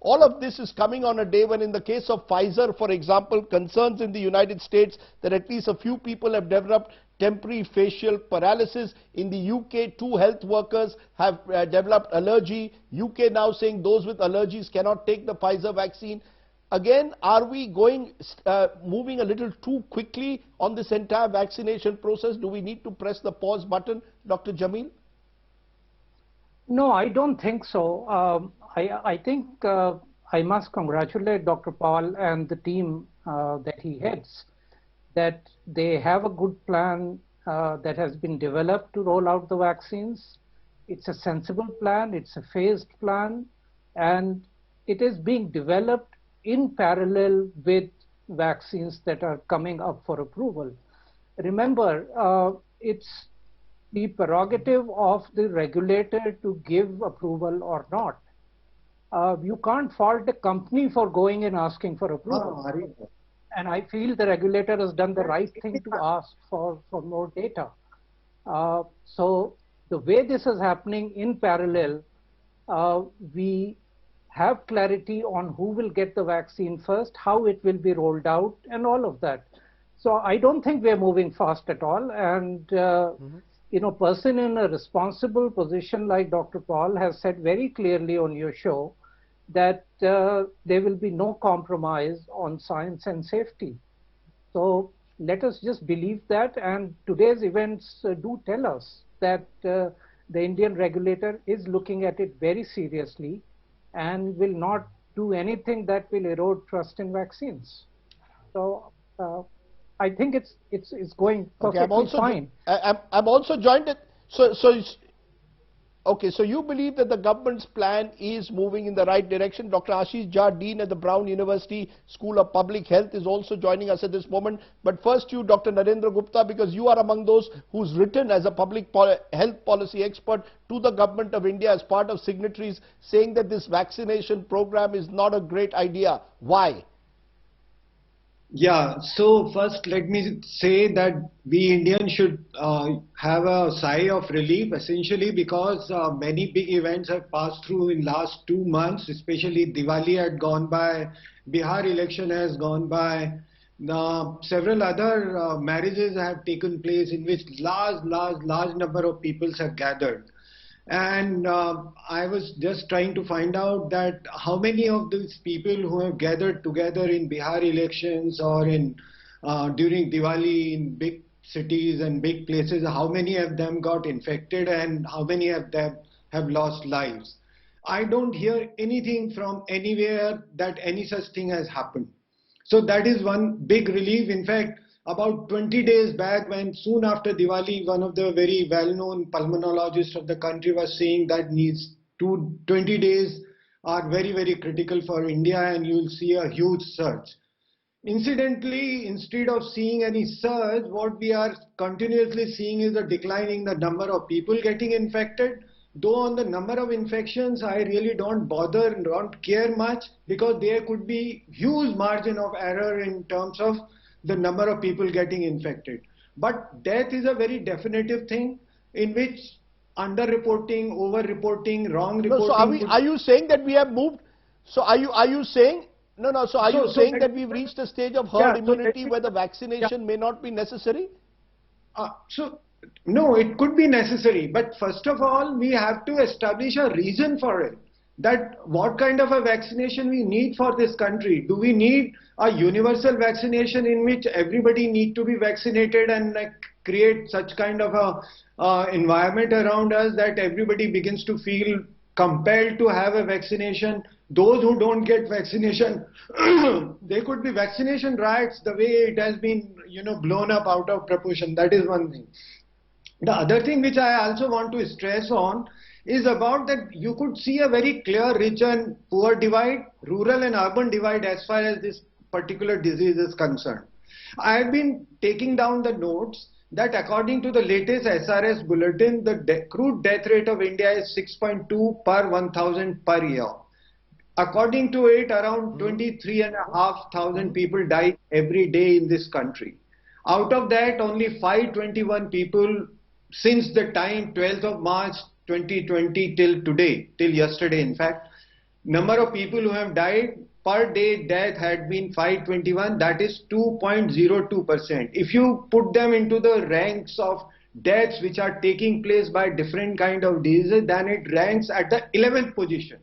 all of this is coming on a day when, in the case of Pfizer, for example, concerns in the United States that at least a few people have developed temporary facial paralysis. In the UK, 2 health workers have developed allergy. UK now saying those with allergies cannot take the Pfizer vaccine. Again, are we moving a little too quickly on this entire vaccination process? Do we need to press the pause button, Dr. Jameel? No, I don't think so. I think I must congratulate Dr. Paul and the team that he heads, that they have a good plan that has been developed to roll out the vaccines. It's a sensible plan, it's a phased plan, and it is being developed in parallel with vaccines that are coming up for approval. Remember, it's the prerogative of the regulator to give approval or not. You can't fault a company for going and asking for approval. And I feel the regulator has done the right thing to ask for more data. So the way this is happening in parallel, we have clarity on who will get the vaccine first, how it will be rolled out, and all of that. So I don't think we're moving fast at all. And you know, person in a responsible position like Dr. Paul has said very clearly on your show that there will be no compromise on science and safety. So let us just believe that, and today's events do tell us that the Indian regulator is looking at it very seriously and will not do anything that will erode trust in vaccines. So I think it's going perfectly fine. I'm also joined. So you believe that the government's plan is moving in the right direction. Dr. Ashish Jha, Dean at the Brown University School of Public Health, is also joining us at this moment. But first you, Dr. Narendra Gupta, because you are among those who's written as a public health policy expert to the government of India as part of signatories, saying that this vaccination program is not a great idea. Why? Yeah, so first let me say that we Indians should have a sigh of relief, essentially because many big events have passed through in last 2 months, especially Diwali had gone by, Bihar election has gone by, several other marriages have taken place in which large number of peoples have gathered. And I was just trying to find out that how many of these people who have gathered together in Bihar elections or in during Diwali in big cities and big places, how many of them got infected and how many of them have lost lives. I don't hear anything from anywhere that any such thing has happened. So that is one big relief. In fact, about 20 days back, when soon after Diwali, one of the very well-known pulmonologists of the country was saying that 20 days are very, very critical for India and you will see a huge surge. Incidentally, instead of seeing any surge, what we are continuously seeing is a declining the number of people getting infected. Though on the number of infections, I really don't bother and don't care much because there could be huge margin of error in terms of the number of people getting infected. But death is a very definitive thing in which under-reporting, over-reporting, wrong reporting. No, so are you saying that we have moved? So are you saying that we've reached a stage of herd immunity where the vaccination may not be necessary? No, it could be necessary, but first of all, we have to establish a reason for it. That what kind of a vaccination we need for this country. Do we need a universal vaccination in which everybody need to be vaccinated and create such kind of a environment around us that everybody begins to feel compelled to have a vaccination? Those who don't get vaccination, there could be vaccination riots the way it has been, blown up out of proportion. That is one thing. The other thing which I also want to stress on is about that you could see a very clear rich and poor divide, rural and urban divide as far as this particular disease is concerned. I have been taking down the notes that according to the latest SRS bulletin, the crude death rate of India is 6.2 per 1,000 per year. According to it, around 23,500 people die every day in this country. Out of that, only 521 people since the time 12th of March 2020 till today, till yesterday in fact, number of people who have died, per day death had been 521, that is 2.02%. If you put them into the ranks of deaths which are taking place by different kind of diseases, then it ranks at the 11th position.